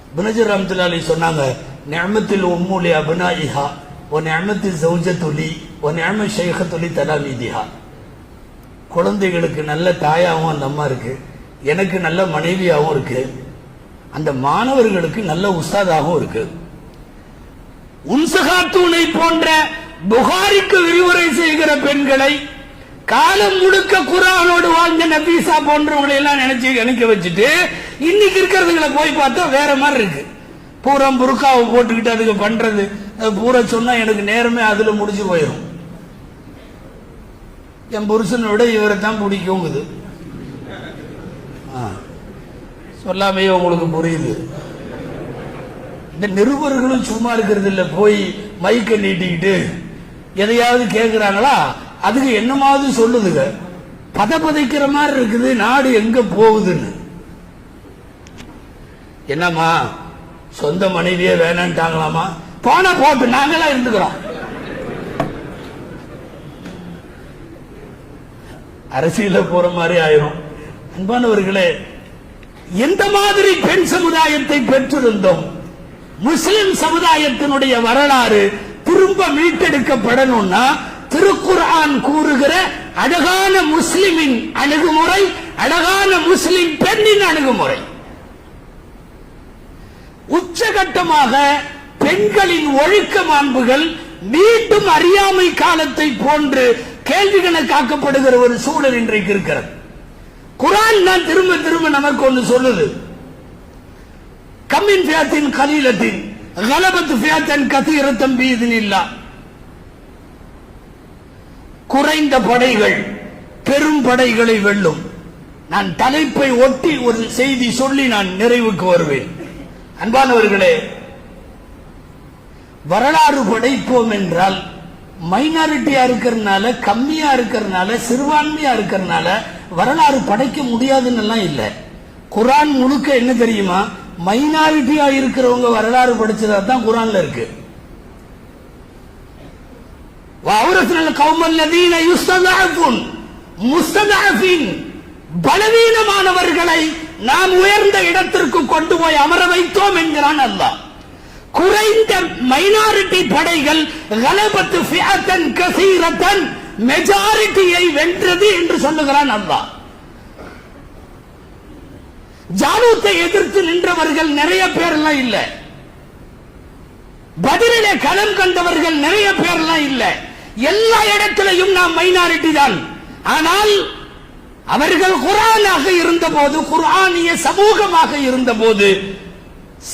Speaker 1: இப்னு ஹஜர் ரஹ்மத்துல்லாஹி அலைஹி சொன்னாங்க, நிஅமத்துல் உம்மு லி அப்னாஇஹா வ நிஅமத்துல் ஜௌஜத்து லி வ நிஅம ஷைഖத்து லி தலாமீதிஹா. குழந்தைகளுக்கு நல்ல தாயாவும் அந்த அம்மா இருக்கு, எனக்கு நல்ல மனைவியாவும் இருக்கு, அந்த மாணவர்களுக்கு நல்ல உஸ்தாதாகவும் இருக்கு. உன்சகாத்தூனை போன்ற புகாரிக்கு விரிவுரை செய்கிற பெண்களை காலம் முழுக்க குர்ஆனோடு வாழ்ந்த நபீசா போன்றவங்களை எல்லாம் நினைக்க வச்சுட்டு இன்னைக்கு இருக்கிறதுங்களை போய் பார்த்தா வேற மாதிரி இருக்கு. பூரா புருக்காவை போட்டுக்கிட்டு அதுக்கு பண்றது பூரா சொன்னா எனக்கு நேரமே அதுல முடிஞ்சு போயிடும். என் புருஷனை விட இவரை தான் பிடிக்குங்குது. சொல்லாமே உங்களுக்கு புரியுது. இந்த நிருபர்களும் சும்மா இருக்கிறது இல்ல, போய் மைக்க நீட்டிக்கிட்டு எதையாவது கேட்கிறாங்களா அதுக்கு என்னமாவது சொல்லுதுங்க. பதைக்கிற மாதிரி இருக்குது நாடு எங்க போகுதுன்னு. என்னம்மா சொந்த மனைவியே வேணான்ட்டாங்களாமா? போனா போட்டு நாங்களா இருந்துக்கிறோம். அரசியல போற மாதிரி ஆயிரும். அன்பானவர்களே, எந்த மாதிரி பெண் சமுதாயத்தை பெற்றிருந்தோம்? முஸ்லிம் சமுதாயத்தினுடைய வரலாறு திரும்ப மீட்டெடுக்கப்படணும்னா திருக்குர்ஆன் கூறுகிற அழகான முஸ்லிமின் அணுகுமுறை, அழகான முஸ்லிம் பெண்ணின் அணுகுமுறை. உச்சகட்டமாக பெண்களின் ஒழுக்க மாண்புகள் மீண்டும் அறியாமை காலத்தை போன்று கேள்வி கணக்காக்கப்படுகிற ஒரு சூழல் இன்றைக்கு இருக்கிறது. குர்ஆன் தான் திரும்ப திரும்ப நமக்கு ஒன்று சொல்லுது, கம்மின் ஃபியத்தின் கலீலத்தின் கலபத் ஃபியத்தன் கதீரத்தன் பீஇذنில்லாஹ். குறைந்த படைகள் பெரும் படைகளை வெல்லும். நான் தலைப்பை ஒட்டி ஒரு செய்தி சொல்லி நான் நிறைவுக்கு வருவேன். அன்பானவர்களே, வரலாறு படைப்போம் என்றால் மைனாரிட்டியா இருக்கிறதுனால, கம்மியா இருக்கிறதுனால, சிறுபான்மையா இருக்கிறதுனால வரலாறு படைக்க முடியாதுன்னு எல்லாம் இல்ல. குர்ஆன் முழுக்க என்ன தெரியுமா? மைனாரிட்டியா இருக்கிறவங்க வரலாறு படிச்சதா தான் குர்ஆன்ல இருக்கு. வஅவ்ரஸ்னல் கௌமல்லதீன யுஸ்ததஅஃபூன் முஸ்ததஅஃபின், பலவீனமானவர்களை நாம் உயர்ந்த இடத்திற்கு கொண்டு போய் அமர வைத்தோம் என்கிறான் அல்லாஹ். குறைந்த மைனாரிட்டி படைகள் கலபத் ஃபியத்தன் கஸீரத்தன், மெஜாரிட்டியை வென்றது என்று சொல்லுகிறான் அல்லாஹ். ஜாலூத்தை எதிர்த்து நின்றவர்கள் நிறைய பேர்லாம் இல்ல, பதிலிலே களம் கண்டவர்கள் நிறைய பேர்லாம் இல்ல. எல்லா இடத்திலையும் நாம் மைனாரிட்டி தான். ஆனால் அவர்கள் குர்ஆனாக இருந்தபோது, குர்ஆனிய சமூகமாக இருந்தபோது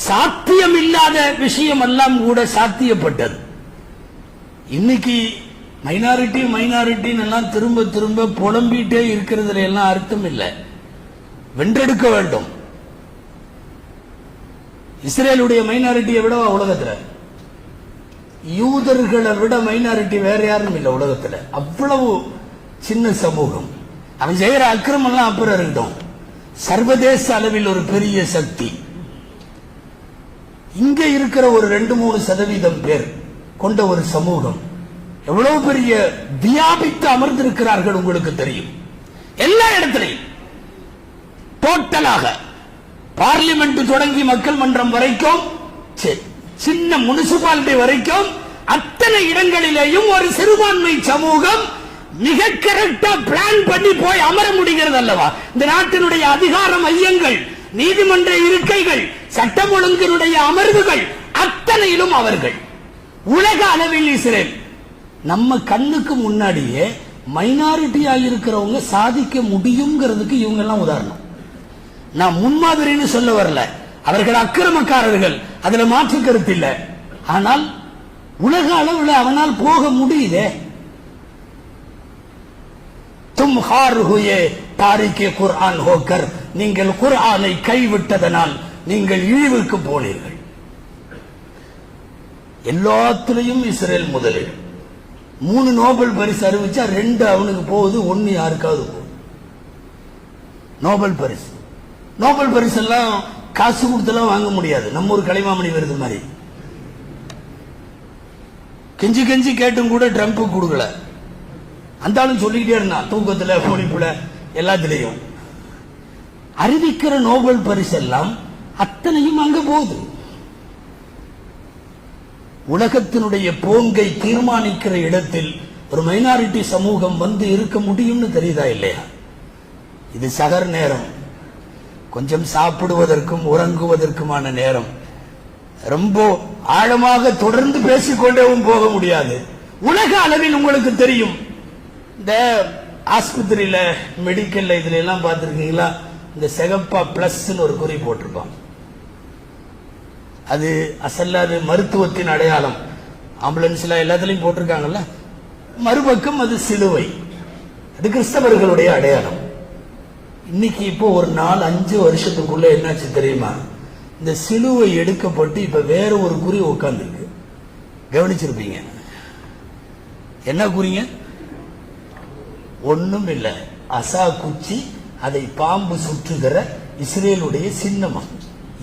Speaker 1: சாத்தியம் இல்லாத விஷயம் எல்லாம் கூட சாத்தியப்பட்டது. இன்னைக்கு மைனாரிட்டி மைனாரிட்டின்னு எல்லாம் திரும்ப திரும்ப புலம்பிட்டே இருக்கிறதுல எல்லாம் அர்த்தம் இல்லை. வென்றெடுக்க வேண்டும். இஸ்ரேலுடைய மைனாரிட்டியை விட உலகத்துல, யூதர்களை விட மைனாரிட்டி வேற யாரும் இல்லை உலகத்துல. அவ்வளவு சின்ன சமூகம். அவன் செய்யற அக்கிரமம் எல்லாம் அப்புறம் இருக்கட்டும், சர்வதேச அளவில் ஒரு பெரிய சக்தி. இங்க இருக்கிற ஒரு 2-3% பேர் கொண்ட ஒரு சமூகம் எவ்வளவு பெரிய வியாபித்து அமர்ந்திருக்கிறார்கள் உங்களுக்கு தெரியும். எல்லா இடத்திலையும் டோட்டலாக பார்லிமெண்ட் தொடங்கி மக்கள் மன்றம் வரைக்கும் சரி. சின்ன முனிசிபாலிட்டி வரைக்கும் அத்தனை இடங்களிலேயும் ஒரு சிறுபான்மை சமூகம் மிக கரெக்டா பிளான் பண்ணி போய் அமர முடிகிறது அல்லவா? இந்த நாட்டினுடைய அதிகார மையங்கள், நீதிமன்ற இருக்கைகள், சட்டம் ஒழுங்கினுடைய அமர்வுகள் அத்தனையிலும் அவர்கள். உலக அளவில் இஸ்ரேல் நம்ம கண்ணுக்கு முன்னாடியே மைனாரிட்டியா இருக்கிறவங்க சாதிக்க முடியுங்கிறதுக்கு இவங்க எல்லாம் உதாரணம். நான் முன்மாதிரின்னு சொல்ல வரல, அவர்கள் அக்கிரமக்காரர்கள், அதுல மாற்று கருத்து இல்லை. ஆனால் உலக அளவில் அவனால் போக முடியுதே. தும் ஹார் ஹுயே தாரிகே குர்ஆன் ஹோக்கர், நீங்கள் குர்ஆனை கைவிட்டதனால் நீங்கள் இழிவுக்கு போனீர்கள். எல்லாத்திலையும் இஸ்ரேல் முதலில் 3 நோபல் பரிசு அறிவிச்சா 2 அவனுக்கு போகுது, 1 யாருக்காவது போகுது. நோபல் பரிசு, நோபல் பரிசு எல்லாம் காசு கொடுத்தெல்லாம் வாங்க முடியாது. நம்ம ஒரு கலைமாமணி விருது மாதிரி கெஞ்சி கெஞ்சி கேட்டும் கூட ட்ரம்ப் கொடுக்கல. அந்த ஆளும் சொல்லிக்கிட்டே இருந்தான், தூக்கத்துல, பொழிப்புல, எல்லாத்திலையும். அறிவிக்கிற நோபல் பரிசு எல்லாம் அத்தனையும் அங்க போகுது. உலகத்தினுடைய போங்கை தீர்மானிக்கிற இடத்தில் ஒரு மைனாரிட்டி சமூகம் வந்து இருக்க முடியும்னு தெரியுதா இல்லையா? இது சகர் நேரம், கொஞ்சம் சாப்பிடுவதற்கும் உறங்குவதற்குமான நேரம். ரொம்ப ஆழமாக தொடர்ந்து பேசிக்கொண்டேவும் போக முடியாது. உலக அளவில் உங்களுக்கு தெரியும், இந்த ஆஸ்பத்திரியில, மெடிக்கல்ல, இதுல எல்லாம் பார்த்திருக்கீங்களா? இந்த செகப்பா பிளஸ் ஒரு குறி போட்டிருப்பான். அது அசல்லாது மருத்துவத்தின் அடையாளம். ஆம்புலன்ஸ்ல எல்லாத்துலயும் போட்டிருக்காங்கல்ல. மறுபக்கம் அது சிலுவை, அது கிறிஸ்தவர்களுடைய அடையாளம். இன்னைக்கு இப்போ ஒரு 4-5 வருஷத்துக்குள்ள என்னாச்சு தெரியுமா? இந்த சிலுவை எடுக்கப்பட்டு இப்ப வேற ஒரு குறி உட்கார்ந்துருக்கு. கவனிச்சிருப்பீங்க. என்ன குறிங்க? ஒண்ணும் இல்ல, அசா குச்சி, அதை பாம்பு சுற்றுகிற இஸ்ரேலுடைய சின்னமா,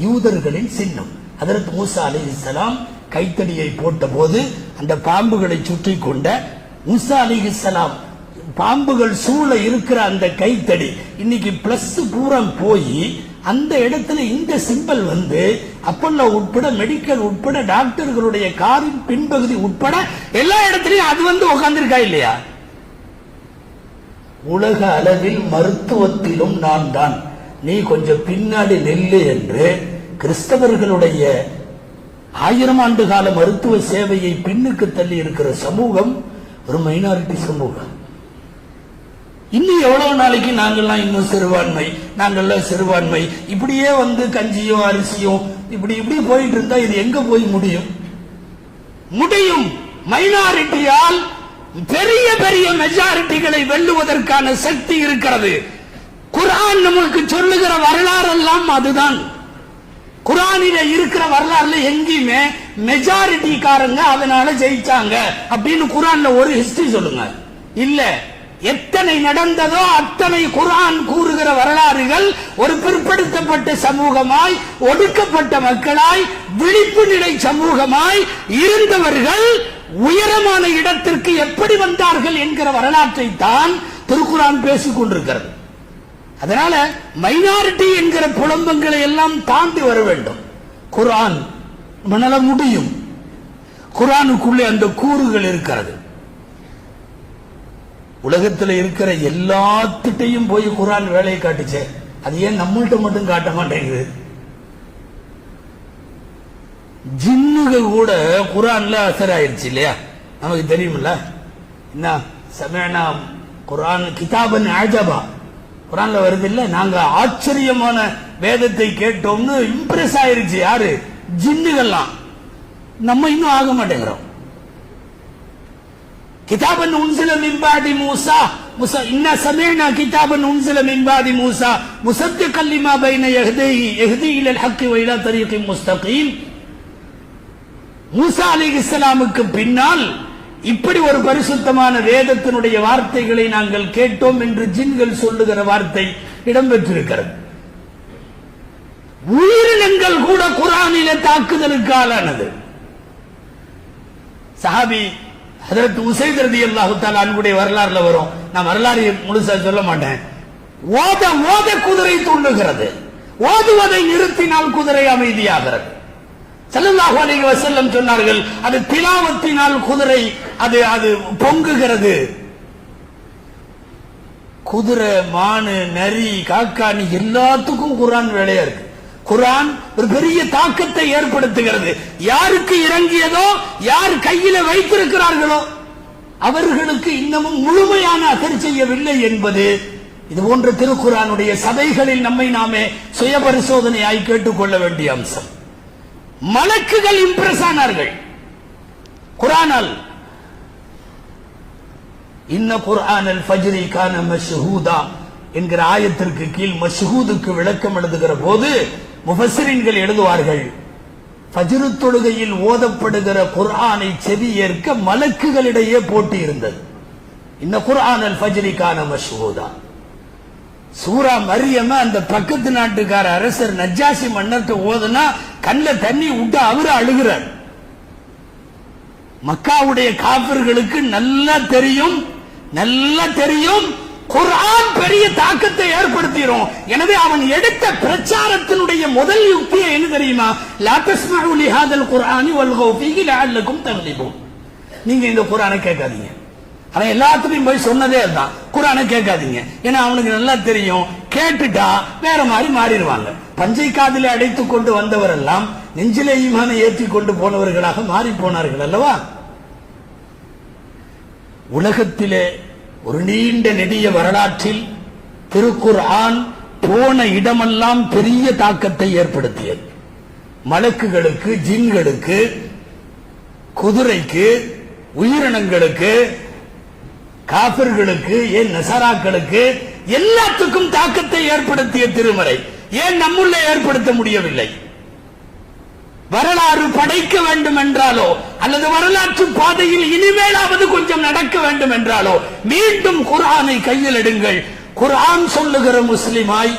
Speaker 1: யூதர்களின் சின்னம். ஹஜ்ரத் மூசா அலைஹிஸ்ஸலாம் கைத்தடியை போட்ட போது அந்த பாம்புகளை சுற்றி கொண்ட மூசா அலைஹிஸ்ஸலாம் பாம்புகள் சூழ இருக்கிற அந்த கைத்தடி இன்னைக்கு பிளஸ் பூரம் போய் அந்த இடத்துல இந்த சிம்பல் வந்து அப்பல்லோ உட்பட, மெடிக்கல் உட்பட, டாக்டர்களுடைய காரின் பின்பகுதி உட்பட எல்லா இடத்துலயும் அது வந்து உட்கார்ந்திருக்கா இல்லையா? உலக அளவில் மருத்துவத்திலும் நான் தான், நீ கொஞ்சம் பின்னாடி நெல்லு என்று கிறிஸ்தவர்களுடைய 1000 ஆண்டு கால மருத்துவ சேவையை பின்னுக்கு தள்ளி இருக்கிற சமூகம் ஒரு மைனாரிட்டி சமூகம். இன்னும் எவ்வளவு நாளைக்கு நாங்கள்லாம் இன்னும் சிறுபான்மை, நாங்கள்லாம் சிறுபான்மை, இப்படியே வந்து கஞ்சியும் அரிசியும் இப்படி இப்படி போயிட்டு இருந்தா இது எங்க போய் முடியும்? முடியும். மைனாரிட்டியால் பெரிய பெரிய மெஜாரிட்டிகளை வெல்லுவதற்கான சக்தி இருக்கிறது. குர்ஆன் நமக்கு சொல்லுகிற வரலாறு எல்லாம் அதுதான். குர்ஆனில இருக்கிற வரலாறுல எங்கேயுமே மெஜாரிட்டிக்காரங்க அதனால ஜெயிச்சாங்க அப்படின்னு குர்ஆன்ல ஒரு ஹிஸ்டரி சொல்லுங்க. இல்ல, எத்தனை நடந்ததோ அத்தனை குர்ஆன் கூறுகிற வரலாறுகள் ஒரு பிற்படுத்தப்பட்ட சமூகமாய், ஒடுக்கப்பட்ட மக்களாய், விழிப்பு நிலை சமூகமாய் இருந்தவர்கள் உயரமான இடத்திற்கு எப்படி வந்தார்கள் என்கிற வரலாற்றை தான் திருக்குர்ஆன் பேசிக் கொண்டிருக்கிறது. அதனால மைனாரிட்டி என்கிற புலம்பங்களை எல்லாம் தாண்டி வர வேண்டும். குர்ஆன் மனல முடியும். குர்ஆனுக்குள்ளே அந்த கூறுகள் இருக்கிறது. உலகத்தில் இருக்கிற எல்லாத்திட்டையும் போய் குர்ஆன் வேலையை காட்டுச்சே, அது ஏன் நம்மள்ட்ட மட்டும் காட்ட மாட்டேங்குது? ஜின்னுகள் கூட குர்ஆன்ல அசர் ஆயிருச்சு இல்லையா? நமக்கு தெரியுமில்ல. என்ன சமயனா குர்ஆன் கிதாபன் அஜபா, குர்ஆன்ல வருது இல்ல, நாங்க ஆச்சரியமான வேதத்தை கேட்டோம்னு இம்ப்ரெஸ் ஆயிருச்சு. யாரு? ஜின்னுகள்லாம். நம்ம இன்னும் ஆக மாட்டேங்கிறோம். கிதாபன் உன்சில மின் பாதி மூசா, இன்னா சமீனா கிதாபன் உன்சில மின் பாதி மூசா முஸத்திகன் லிமா பைன யஹ்தி இலல் ஹக்கி வ இலா தரீகின் முஸ்தகீம். மூசா அலைஹிஸ்ஸலாமுக்கு பின்னால் இப்படி ஒரு பரிசுத்தமான வேதத்தினுடைய வார்த்தைகளை நாங்கள் கேட்டோம் என்று ஜின்கள் சொல்லுகிற வார்த்தை இடம்பெற்றிருக்கிறது. உயிரினங்கள் கூட குர்ஆனிலே தாக்குதலுக்கு ஆளானது. சஹாபி ஹஜ்ரத் உஸைத் ரலியல்லாஹு தஆலா அன்ஹுடைய வரலாறுல வரும். நான் வரலாறு முழுசா சொல்ல மாட்டேன். ஓத குதிரை துள்ளுகிறது, ஓதுவதை நிறுத்தினால் குதிரை அமைதியாகிறது. ஸல்லல்லாஹு அலைஹி வஸல்லம் சொன்னார்கள், அது திலாவத்தினால் குதிரை அது பொங்குகிறது. குதிரை, மானு, நரி, காக்கானி எல்லாத்துக்கும் குர்ஆன் வேலையா இருக்கு. குர்ஆன் ஒரு பெரிய தாக்கத்தை ஏற்படுத்துகிறது. யாருக்கு இறங்கியதோ, யார் கையில வைத்திருக்கிறார்களோ அவர்களுக்கு இன்னமும் முழுமையான அசர் செய்யவில்லை என்பது இது போன்ற திருக்குர்ஆனுடைய சபைகளில் நம்மை நாமே சுய பரிசோதனையாய் கேட்டுக்கொள்ள வேண்டிய அம்சம். மலக்குகள் இம்ப்ரெஸ் ஆனார்கள் குர்ஆனால். இன்ன குர்ஆனல் ஃபஜ்ரி கான மஷ்ஹூதா என்கிற ஆயத்திற்கு கீழ் மஷ்ஹூதுக்கு விளக்கம் எழுதுகிற போது முஃபஸ்ஸிரீன்கள் எழுதுவார்கள், ஃபஜ்ரு தொழுகையில் ஓதப்படுகிற குர்ஆனை செவி ஏற்க மலக்குகளிடையே போட்டி இருந்தது. இன்ன குர்ஆனல் ஃபஜ்ரி கான மஷ்ஹூதா. சூரா மரியம அந்த பக்கத்து நாட்டுக்கார அரசர் நஜ்ஜாசி மன்னர்ட்ட ஓதுனா கண்ணுல தண்ணி விட்டு அவரு அழுகிறார். மக்காவுடைய காபிர்களுக்கு நல்லா தெரியும் குர்ஆன் பெரிய தாக்கத்தை ஏற்படுத்திரும். எனவே அவன் எடுத்த பிரச்சாரத்தினுடைய முதல் யுக்தியே என்ன தெரியுமா? லா தஸ்மஉ லிஹாதல் குர்ஆனி வல்கௌ ஃபீஹி லஅல்லகும் தக்லிபூன். நீங்க இந்த குர்ஆனை கேட்காதீங்க. அவன் எல்லாத்துலயும் போய் சொன்னதே அதுதான், குர்ஆனை கேட்காதீங்க. ஏன்னா அவனுக்கு நல்லா தெரியும், கேட்டுட்டா வேற மாதிரி மாறிடுவாங்க. பஞ்சை காதிலே அடைத்துக் கொண்டு வந்தவர் எல்லாம் நெஞ்சிலே ஈமானை ஏற்றி கொண்டு போனவர்களாக மாறி போனார்கள் அல்லவா? உலகத்திலே ஒரு நீண்ட நெடிய வரலாற்றில் திருக்குர்ஆன் போன இடமெல்லாம் பெரிய தாக்கத்தை ஏற்படுத்தியது. மலக்குகளுக்கு, ஜின்களுக்கு, குதிரைக்கு, உயிரினங்களுக்கு, காபிர்களுக்கு, ஏன் நசராக்களுக்கு எல்லாத்துக்கும் தாக்கத்தை ஏற்படுத்திய திருமறை ஏன் நம்முள்ள ஏற்படுத்த முடியவில்லை? வரலாறு படைக்க வேண்டும் என்றாலோ அல்லது வரலாற்று பாதையில் இனிமேலாவது கொஞ்சம் நடக்க வேண்டும் என்றாலோ மீண்டும் குர்ஆனை கையில் எடுங்கள். குர்ஆன் சொல்லுகிற முஸ்லிமாய்,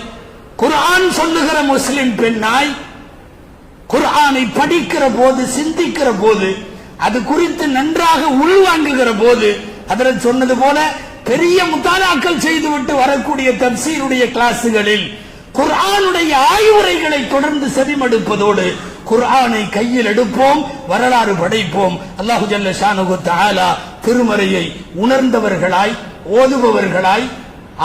Speaker 1: குர்ஆன் சொல்லுகிற முஸ்லிம் பெண்ணாய், குர்ஆனை படிக்கிற போது, சிந்திக்கிற போது, அது குறித்து நன்றாக உள்வாங்குகிற போது, அதில் சொன்னது போல பெரிய முத்தாலாக்கள் செய்துவிட்டு வரக்கூடிய தப்சீருடைய கிளாஸுகளில் குர்ஆனுடைய ஆய்வுரைகளை தொடர்ந்து செவிமடுப்பதோடு குர்ஆனை கையில் எடுப்போம், வரலாறு படைப்போம். அல்லாஹு ஜல்ல ஷானுஹு தஆலா திருமறையை உணர்ந்தவர்களாய், ஓதுபவர்களாய்,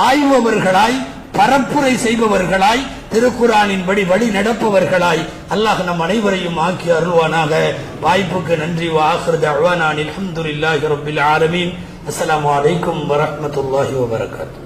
Speaker 1: ஆய்வவர்களாய், பரப்புரை செய்பவர்களாய், திருக்குர்ஆனின்படி வழி நடப்பவர்களாய் அல்லாஹ் நம் அனைவரையும் ஆக்கி அருள்வானாக. வாய்ப்புக்கு நன்றி. வ ஆகிரு தஅவானா அல்ஹம்துலில்லாஹி ரப்பில் ஆலமீன். அஸ்ஸலாமு அலைக்கும் வ ரஹ்மத்துல்லாஹி வ பரகாத்துஹு.